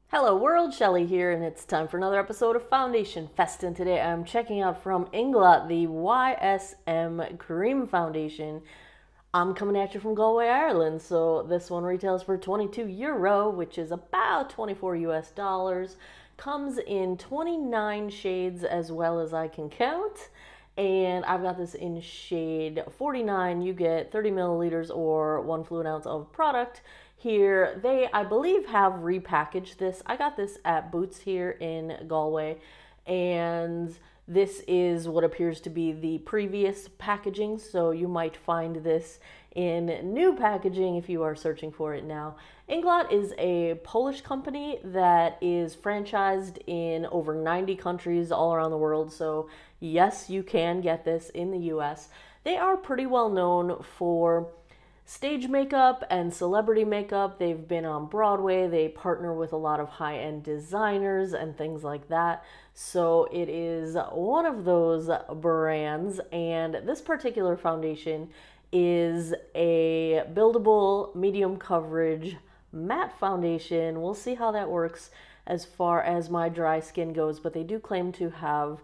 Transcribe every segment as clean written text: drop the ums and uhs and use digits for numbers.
Hello world, Shelly here, and it's time for another episode of Foundation Fest, and today I'm checking out from Inglot the YSM Cream Foundation. I'm coming at you from Galway, Ireland, so this one retails for €22, which is about 24 US dollars. Comes in 29 shades as well as I can count, and I've got this in shade 49. You get 30 milliliters or 1 fluid ounce of product. Here, they, I believe, have repackaged this. I got this at Boots here in Galway, and this is what appears to be the previous packaging, so you might find this in new packaging if you are searching for it now. Inglot is a Polish company that is franchised in over 90 countries all around the world, so yes, you can get this in the US. They are pretty well known for stage makeup and celebrity makeup. They've been on Broadway. They partner with a lot of high-end designers and things like that. So it is one of those brands, and this particular foundation is a buildable medium coverage matte foundation. We'll see how that works as far as my dry skin goes, but they do claim to have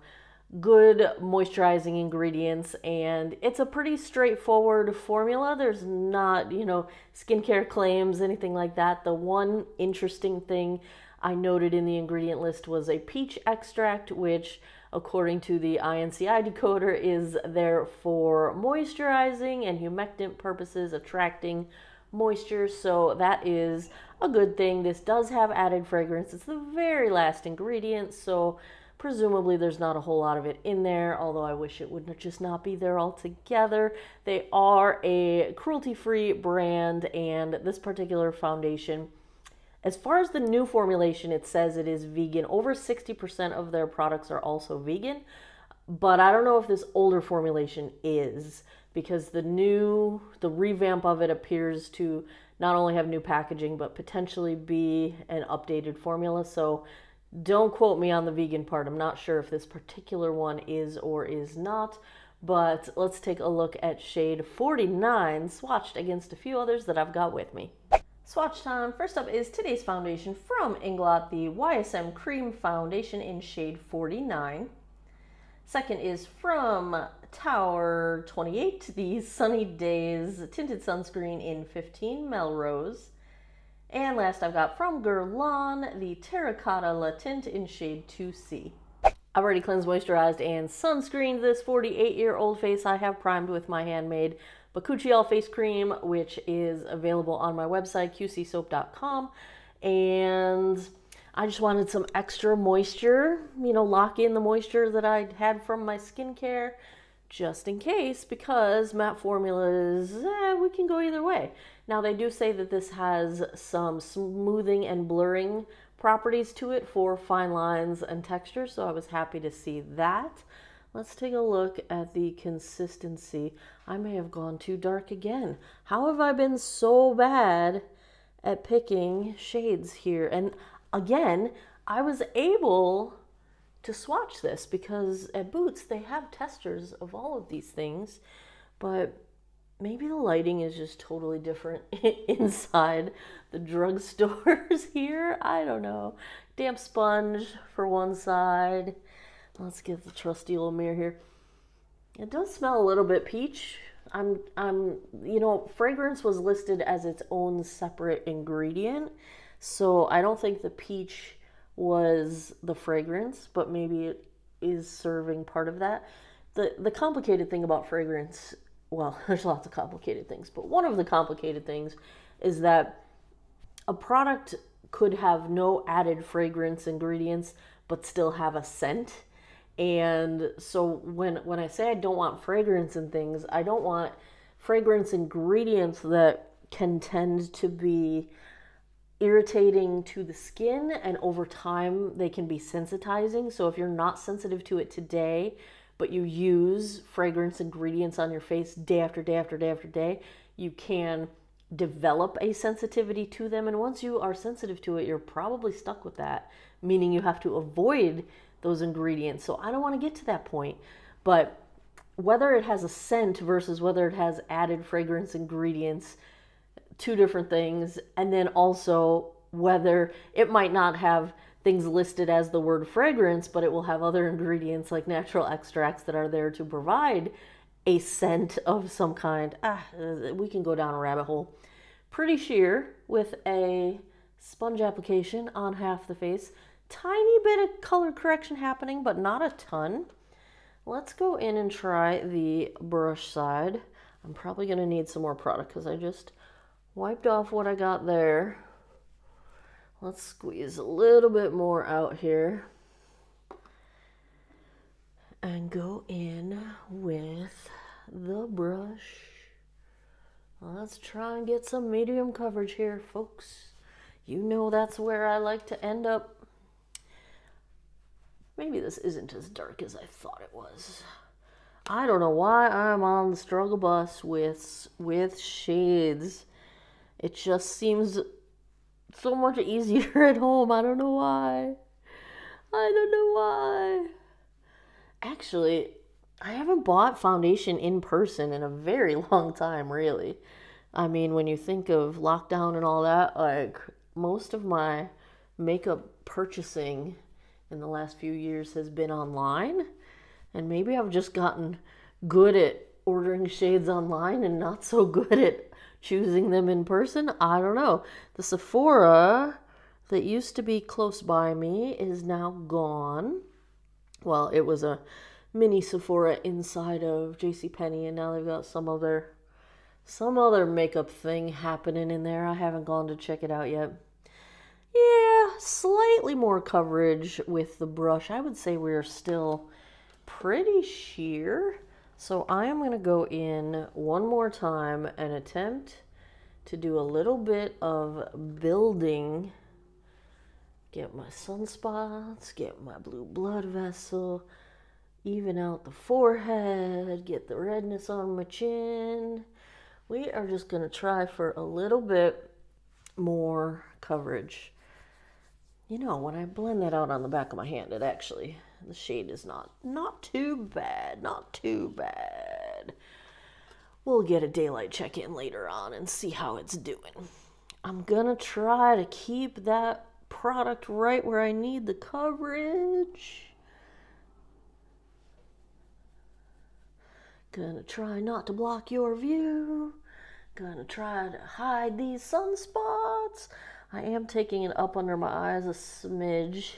good moisturizing ingredients, and it's a pretty straightforward formula. There's not, skincare claims, anything like that. The one interesting thing I noted in the ingredient list was a peach extract, which according to the INCI decoder is there for moisturizing and humectant purposes, attracting moisture, so that is a good thing. This does have added fragrance. It's the very last ingredient, so presumably there's not a whole lot of it in there, although I wish it would just not be there altogether. They are a cruelty-free brand, and this particular foundation, as far as the new formulation, it says it is vegan. Over 60% of their products are also vegan, but I don't know if this older formulation is, because the revamp of it appears to not only have new packaging, but potentially be an updated formula, so don't quote me on the vegan part. I'm not sure if this particular one is or is not, but let's take a look at shade 49, swatched against a few others that I've got with me. Swatch time. First up is today's foundation from Inglot, the YSM Cream Foundation in shade 49. Second is from Tower 28, the Sunny Days Tinted Sunscreen in 15 Melrose. And last I've got from Guerlain, the Terracotta La Tint in shade 2C. I've already cleansed, moisturized, and sunscreened this 48-year-old face. I have primed with my handmade Bakuchiol face cream, which is available on my website, qcsoap.com. And I just wanted some extra moisture, lock in the moisture that I had from my skincare, just in case, because matte formulas, we can go either way. Now, they do say that this has some smoothing and blurring properties to it for fine lines and textures, so I was happy to see that. Let's take a look at the consistency. I may have gone too dark again. How have I been so bad at picking shades here? And again, I was able to swatch this because at Boots they have testers of all of these things, but maybe the lighting is just totally different inside the drugstores here. I don't know. Damp sponge for one side. Let's get the trusty old mirror here. It does smell a little bit peach. Fragrance was listed as its own separate ingredient, so I don't think the peach was the fragrance, but maybe it is serving part of that. The complicated thing about fragrance, well, there's lots of complicated things, but one of the complicated things is that a product could have no added fragrance ingredients, but still have a scent. And so when I say I don't want fragrance in things, I don't want fragrance ingredients that can tend to be irritating to the skin, and over time they can be sensitizing. So if you're not sensitive to it today, but you use fragrance ingredients on your face day after day after day after day, you can develop a sensitivity to them. And once you are sensitive to it, you're probably stuck with that, meaning you have to avoid those ingredients. So I don't want to get to that point. But whether it has a scent versus whether it has added fragrance ingredients, two different things. And then also whether it might not have things listed as the word fragrance, but it will have other ingredients like natural extracts that are there to provide a scent of some kind. We can go down a rabbit hole. Pretty sheer with a sponge application on half the face. Tiny bit of color correction happening, but not a ton. Let's go in and try the brush side. I'm probably going to need some more product because I just wiped off what I got there. Let's squeeze a little bit more out here and go in with the brush. Let's try and get some medium coverage here, folks. You know that's where I like to end up. Maybe this isn't as dark as I thought it was. I don't know why I'm on the struggle bus with shades. It just seems so much easier at home. I don't know why. I don't know why. Actually, I haven't bought foundation in person in a very long time, really. I mean, when you think of lockdown and all that, like, most of my makeup purchasing in the last few years has been online. And maybe I've just gotten good at ordering shades online and not so good at choosing them in person. I don't know. The Sephora that used to be close by me is now gone. Well, it was a mini Sephora inside of JCPenney, and now they've got some other makeup thing happening in there. I haven't gone to check it out yet. Yeah, slightly more coverage with the brush. I would say we're still pretty sheer. So I am going to go in one more time and attempt to do a little bit of building. Get my sunspots, get my blue blood vessel, even out the forehead, get the redness on my chin. We are just going to try for a little bit more coverage. You know, when I blend that out on the back of my hand, the shade is not too bad, not too bad. We'll get a daylight check-in later on and see how it's doing. I'm gonna try to keep that product right where I need the coverage. Gonna try not to block your view. Gonna try to hide these sunspots. I am taking it up under my eyes a smidge,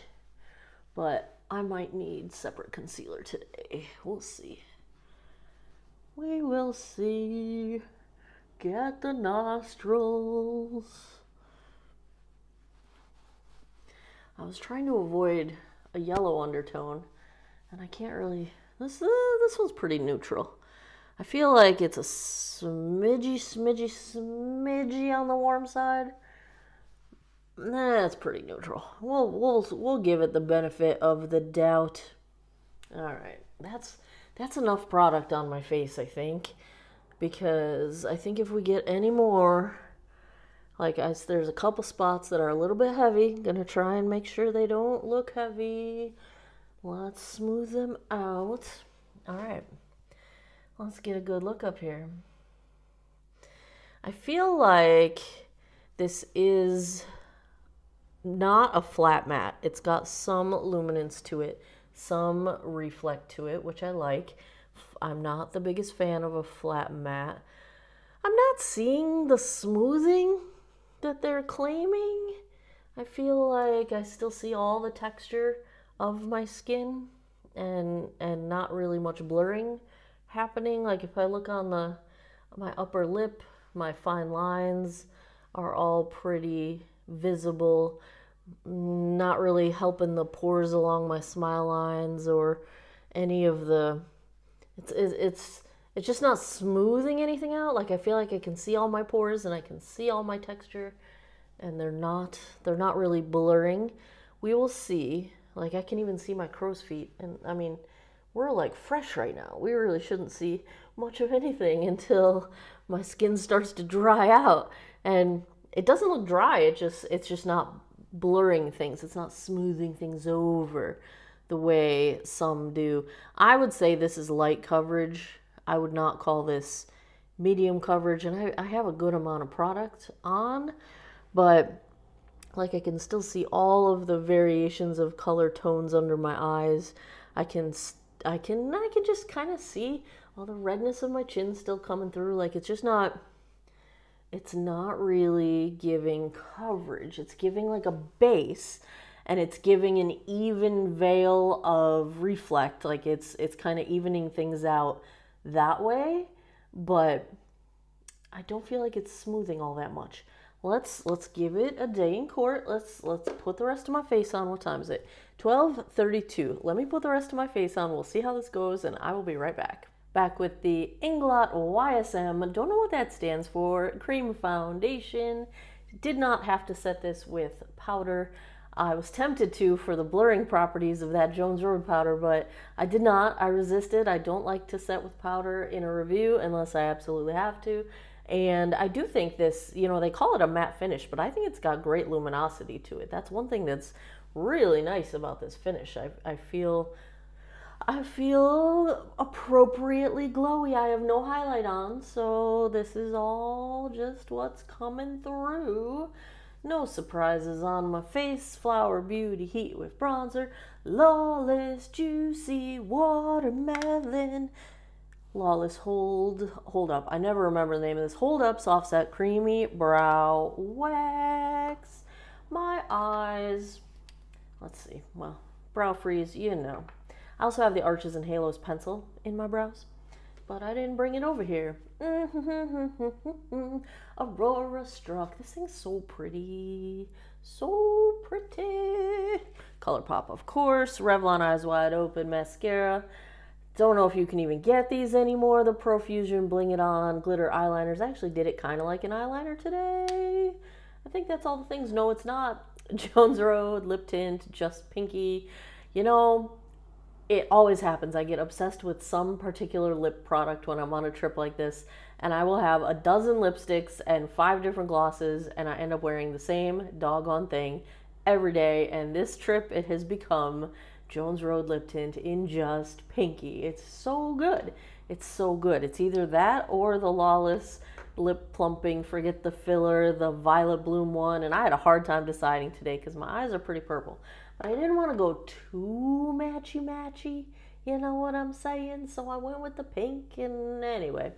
but I might need separate concealer today. We'll see. We will see. Get the nostrils. I was trying to avoid a yellow undertone, and I can't really. This one's pretty neutral. I feel like it's a smidgy on the warm side. That's pretty neutral. We'll give it the benefit of the doubt. All right, that's enough product on my face, I think, because I think if we get any more, there's a couple spots that are a little bit heavy. Gonna try and make sure they don't look heavy. Let's smooth them out. All right, let's get a good look up here. I feel like this is not a flat matte. It's got some luminance to it, some reflect to it, which I like. I'm not the biggest fan of a flat matte. I'm not seeing the smoothing that they're claiming. I feel like I still see all the texture of my skin and not really much blurring happening. Like if I look on my upper lip, my fine lines are all pretty visible, not really helping the pores along my smile lines or any of the, it's just not smoothing anything out. Like I feel like I can see all my pores and I can see all my texture, and they're not really blurring. We will see. Like I can even see my crow's feet, and I mean, we're like fresh right now. We really shouldn't see much of anything until my skin starts to dry out, and it doesn't look dry. It's just not blurring things. It's not smoothing things over the way some do. I would say this is light coverage. I would not call this medium coverage, and I have a good amount of product on, but Like I can still see all of the variations of color tones under my eyes. I can just kind of see all the redness of my chin still coming through. Like it's not really giving coverage. It's giving like a base, and it's giving an even veil of reflect. Like it's kind of evening things out that way, but I don't feel like it's smoothing all that much. Let's give it a day in court. Let's put the rest of my face on. What time is it? 12:32. Let me put the rest of my face on. We'll see how this goes, and I will be right back. Back with the Inglot YSM, don't know what that stands for, Cream Foundation. Did not have to set this with powder. I was tempted to for the blurring properties of that Jones Road powder, but I did not. I resisted. I don't like to set with powder in a review unless I absolutely have to. And I do think this, you know, they call it a matte finish, but I think it's got great luminosity to it. That's one thing that's really nice about this finish. I feel appropriately glowy. I have no highlight on, so this is all just what's coming through. No surprises on my face. Flower Beauty Heat with bronzer. Lawless Juicy Watermelon. Lawless Hold Up. I never remember the name of this. Hold Up Soft Set Creamy Brow Wax. My eyes. Let's see. Well, Brow Freeze, you know. I also have the Arches and Halos pencil in my brows, but I didn't bring it over here. Aurora Struck. This thing's so pretty. So pretty. ColourPop, of course. Revlon Eyes Wide Open Mascara. Don't know if you can even get these anymore. The Profusion Bling It On Glitter Eyeliners. I actually did it kind of like an eyeliner today. I think that's all the things. No, it's not. Jones Road, lip tint, just pinky. You know, it always happens. I get obsessed with some particular lip product when I'm on a trip like this, and I will have a dozen lipsticks and 5 different glosses, and I end up wearing the same doggone thing every day. And this trip, it has become Jones Road lip tint in just pinky. It's so good. It's so good. It's either that or the Lawless lip plumping, forget the filler, the Violet Bloom one. And I had a hard time deciding today because my eyes are pretty purple. But I didn't want to go too matchy, you know what I'm saying? So I went with the pink, and anyway,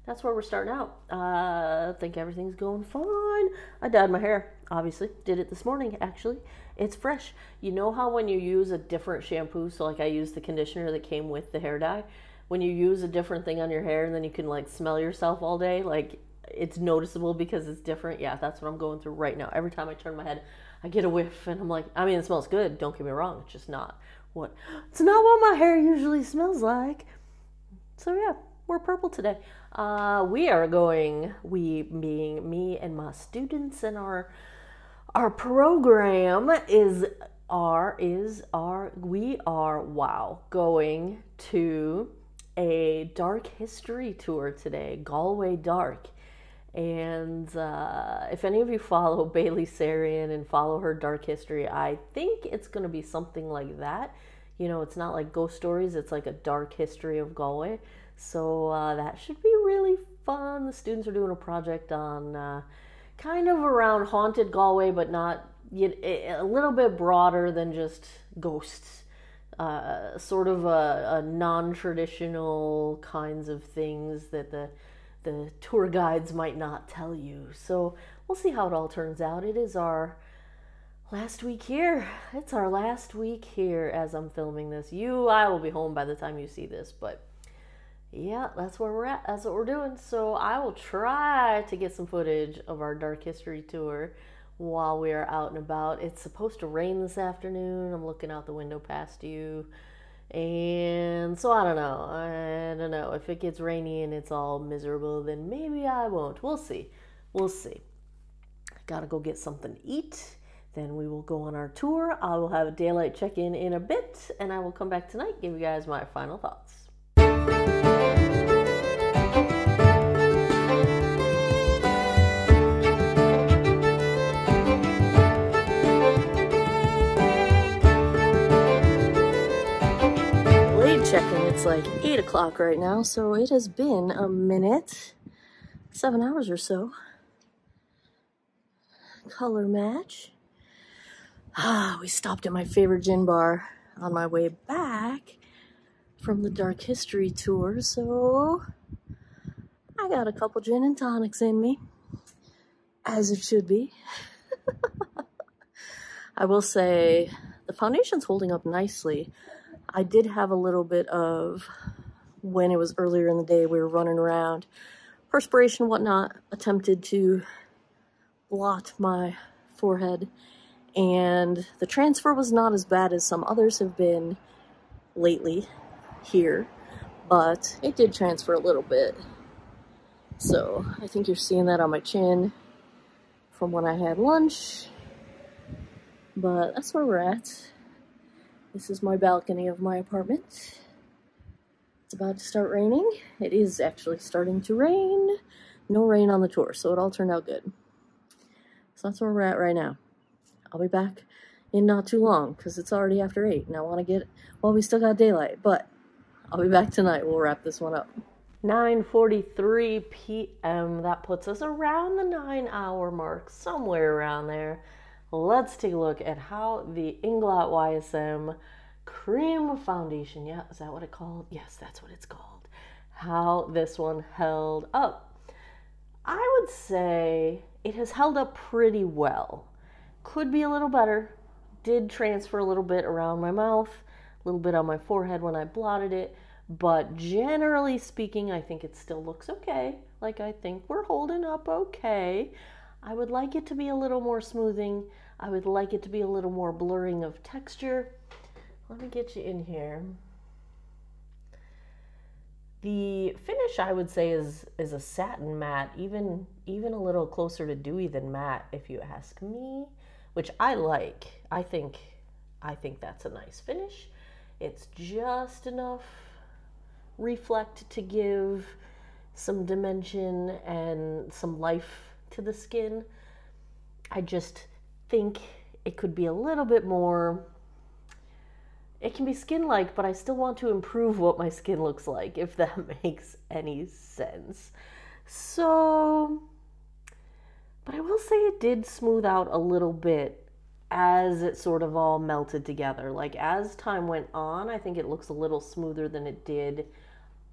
that's where we're starting out. I think everything's going fine. I dyed my hair, obviously. Did it this morning, actually. It's fresh. You know how when you use a different shampoo, so like I used the conditioner that came with the hair dye, when you use a different thing on your hair and then you can like smell yourself all day, like it's noticeable because it's different. Yeah, that's what I'm going through right now. Every time I turn my head, I get a whiff and I'm like, I mean, it smells good. Don't get me wrong. It's just not what my hair usually smells like. So yeah, we're purple today. We being me and my students, and our program we are going to a dark history tour today, Galway Dark. And if any of you follow Bailey Sarian and follow her dark history, I think it's going to be something like that. You know, it's not like ghost stories, it's like a dark history of Galway. So that should be really fun. The students are doing a project on kind of around haunted Galway, but not yet, a little bit broader than just ghosts. Sort of a non-traditional kinds of things that the tour guides might not tell you. So we'll see how it all turns out. It is our last week here. It's our last week here as I'm filming this. I will be home by the time you see this, but yeah, that's where we're at. That's what we're doing. So I will try to get some footage of our dark history tour while we are out and about. It's supposed to rain this afternoon. I'm looking out the window past you. And so I don't know. If it gets rainy and it's all miserable, then maybe I won't. We'll see. I gotta go get something to eat. Then we will go on our tour. I will have a daylight check-in in a bit, and I will come back tonight, give you guys my final thoughts. Checking. It's like 8 o'clock right now, so it has been a minute, 7 hours or so. Color match. We stopped at my favorite gin bar on my way back from the Dark History tour, so I got a couple gin and tonics in me, as it should be. I will say the foundation's holding up nicely. I did have a little bit of, when it was earlier in the day, we were running around, perspiration and whatnot, attempted to blot my forehead, and the transfer was not as bad as some others have been lately here, but it did transfer a little bit. So I think you're seeing that on my chin from when I had lunch, but that's where we're at. This is my balcony of my apartment. It's about to start raining. It is actually starting to rain. No rain on the tour, so it all turned out good. So that's where we're at right now. I'll be back in not too long because it's already after 8 and I want to get, well, we still got daylight, but I'll be back tonight. We'll wrap this one up. 9:43 p.m. That puts us around the 9-hour mark, somewhere around there. Let's take a look at how the Inglot YSM Cream Foundation, yeah, is that what it's called? Yes, that's what it's called. How this one held up. I would say it has held up pretty well. Could be a little better. Did transfer a little bit around my mouth, a little bit on my forehead when I blotted it, but generally speaking, I think it still looks okay. Like, I think we're holding up okay. I would like it to be a little more smoothing. I would like it to be a little more blurring of texture. Let me get you in here. The finish, I would say, is a satin matte, even a little closer to dewy than matte, if you ask me, which I like. I think that's a nice finish. It's just enough reflect to give some dimension and some life to the skin. I just think it could be a little bit more. It can be skin-like, but I still want to improve what my skin looks like, if that makes any sense. So, but I will say it did smooth out a little bit as it sort of all melted together. Like, as time went on, I think it looks a little smoother than it did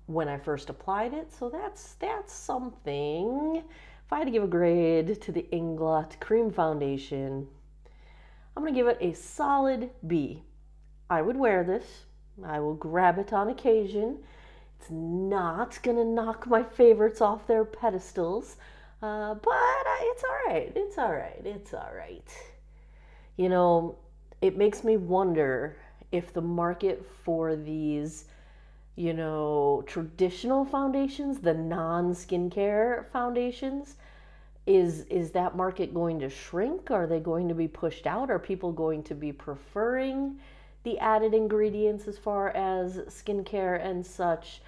when I first applied it. So that's something. If I had to give a grade to the Inglot Cream Foundation, I'm going to give it a solid B. I would wear this. I will grab it on occasion. It's not gonna knock my favorites off their pedestals, but it's all right. It's all right. It's all right. You know, it makes me wonder if the market for these, you know, traditional foundations, the non-skincare foundations, is that market going to shrink? Are they going to be pushed out? Are people going to be preferring the added ingredients as far as skincare and such,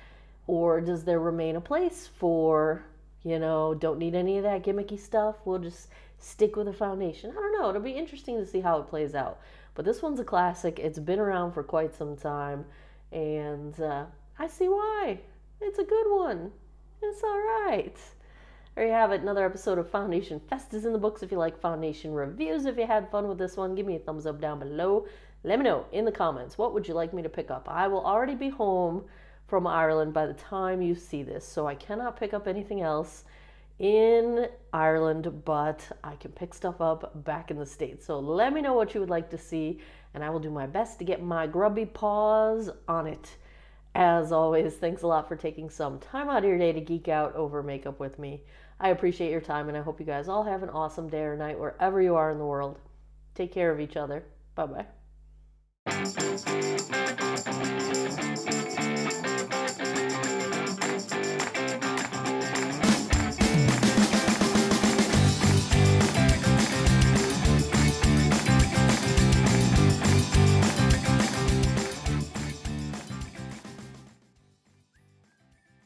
or does there remain a place for, you know, don't need any of that gimmicky stuff, we'll just stick with a foundation? I don't know. It'll be interesting to see how it plays out, but this one's a classic. It's been around for quite some time, and I see why. It's a good one. It's all right. There you have it. Another episode of Foundation Fest is in the books. If you like foundation reviews, if you had fun with this one, give me a thumbs up down below. Let me know in the comments, what would you like me to pick up? I will already be home from Ireland by the time you see this, so I cannot pick up anything else in Ireland, but I can pick stuff up back in the States. So let me know what you would like to see, and I will do my best to get my grubby paws on it. As always, thanks a lot for taking some time out of your day to geek out over makeup with me. I appreciate your time, and I hope you guys all have an awesome day or night wherever you are in the world. Take care of each other. Bye-bye.